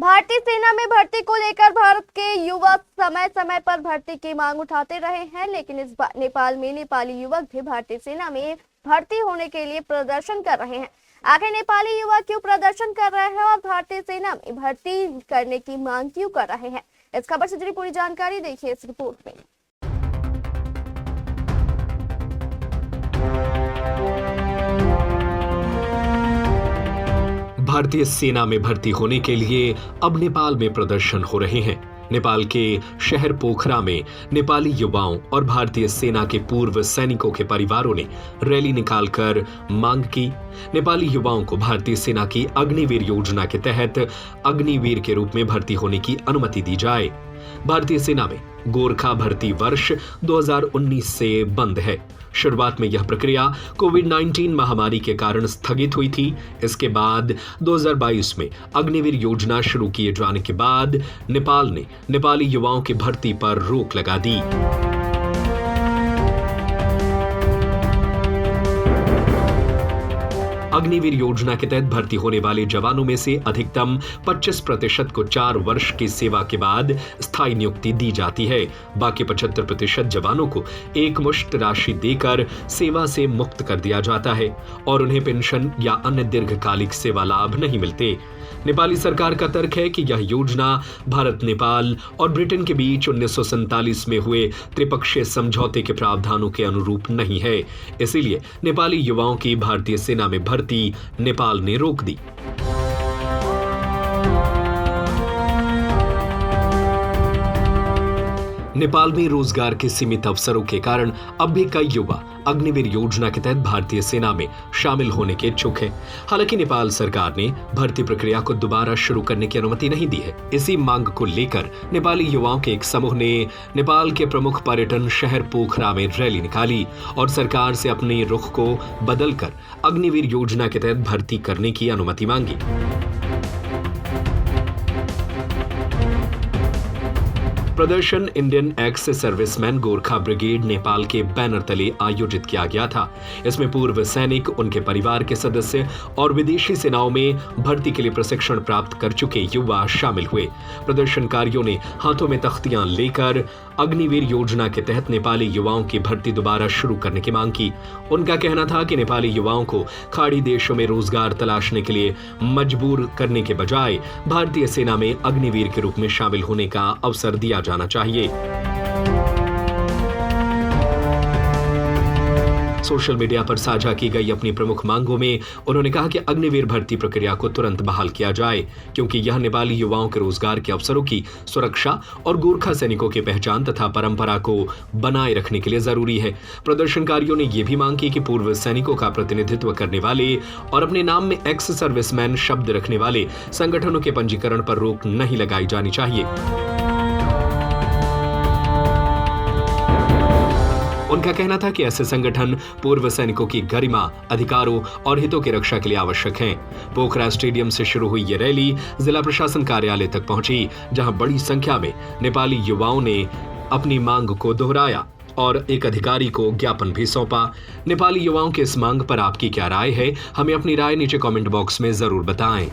भारतीय सेना में भर्ती को लेकर भारत के युवा समय समय पर भर्ती की मांग उठाते रहे हैं, लेकिन इस बार नेपाल में नेपाली युवक भी भारतीय सेना में भर्ती होने के लिए प्रदर्शन कर रहे हैं। आखिर नेपाली युवा क्यों प्रदर्शन कर रहे हैं और भारतीय सेना में भर्ती करने की मांग क्यों कर रहे हैं, इस खबर से जुड़ी पूरी जानकारी देखिए इस रिपोर्ट में। भारतीय सेना में भर्ती होने के लिए अब नेपाल में प्रदर्शन हो रहे हैं। नेपाल के शहर पोखरा में नेपाली युवाओं और भारतीय सेना के पूर्व सैनिकों के परिवारों ने रैली निकालकर मांग की। नेपाली युवाओं को भारतीय सेना की अग्निवीर योजना के तहत अग्निवीर के रूप में भर्ती होने की अनुमति दी जाए। भारतीय सेना में गोरखा भर्ती वर्ष 2019 से बंद है। शुरुआत में यह प्रक्रिया कोविड-19 महामारी के कारण स्थगित हुई थी। इसके बाद 2022 में अग्निवीर योजना शुरू किए जाने के बाद नेपाल ने नेपाली युवाओं की भर्ती पर रोक लगा दी। अग्निवीर योजना के तहत भर्ती होने वाले जवानों में से अधिकतम 25% को 4 वर्ष की सेवा के बाद स्थायी नियुक्ति दी जाती है। बाकी 75% जवानों को एकमुश्त राशि देकर सेवा से मुक्त कर दिया जाता है और उन्हें पेंशन या अन्य दीर्घकालिक सेवा लाभ नहीं मिलते। नेपाली सरकार का तर्क है कि यह योजना भारत, नेपाल और ब्रिटेन के बीच 1947 में हुए त्रिपक्षीय समझौते के प्रावधानों के अनुरूप नहीं है। इसीलिए नेपाली युवाओं की भारतीय सेना में भर्ती नेपाल ने रोक दी। नेपाल में रोजगार के सीमित अवसरों के कारण अब भी कई युवा अग्निवीर योजना के तहत भारतीय सेना में शामिल होने के इच्छुक हैं। हालांकि नेपाल सरकार ने भर्ती प्रक्रिया को दोबारा शुरू करने की अनुमति नहीं दी है। इसी मांग को लेकर नेपाली युवाओं के एक समूह ने नेपाल के प्रमुख पर्यटन शहर पोखरा में रैली निकाली और सरकार से अपने रुख को बदलकर अग्निवीर योजना के तहत भर्ती करने की अनुमति मांगी। प्रदर्शन Indian ex serviceman Gorkha brigade Nepal के बैनर तले आयोजित किया गया था। इसमें पूर्व सैनिक, उनके परिवार के सदस्य और विदेशी सेनाओं में भर्ती के लिए प्रशिक्षण प्राप्त कर चुके युवा शामिल हुए। प्रदर्शनकारियों ने हाथों में तख्तियां लेकर अग्निवीर योजना के तहत नेपाली युवाओं की भर्ती दोबारा शुरू करने की मांग की। उनका कहना था कि नेपाली युवाओं को खाड़ी देशों में रोजगार तलाशने के लिए मजबूर करने के बजाय भारतीय सेना में अग्निवीर के रूप में शामिल होने का अवसर दिया जाना चाहिए। सोशल मीडिया पर साझा की गई अपनी प्रमुख मांगों में उन्होंने कहा कि अग्निवीर भर्ती प्रक्रिया को तुरंत बहाल किया जाए, क्योंकि यह नेपाली युवाओं के रोजगार के अवसरों की सुरक्षा और गोरखा सैनिकों की पहचान तथा परंपरा को बनाए रखने के लिए जरूरी है। प्रदर्शनकारियों ने यह भी मांग की कि पूर्व सैनिकों का प्रतिनिधित्व करने वाले और अपने नाम में एक्स सर्विसमैन शब्द रखने वाले संगठनों के पंजीकरण पर रोक नहीं लगाई जानी चाहिए। उनका कहना था कि ऐसे संगठन पूर्व सैनिकों की गरिमा, अधिकारों और हितों की रक्षा के लिए आवश्यक हैं। पोखरा स्टेडियम से शुरू हुई ये रैली जिला प्रशासन कार्यालय तक पहुंची, जहां बड़ी संख्या में नेपाली युवाओं ने अपनी मांग को दोहराया और एक अधिकारी को ज्ञापन भी सौंपा। नेपाली युवाओं की इस मांग पर आपकी क्या राय है? हमें अपनी राय नीचे कमेंट बॉक्स में जरूर बताएं।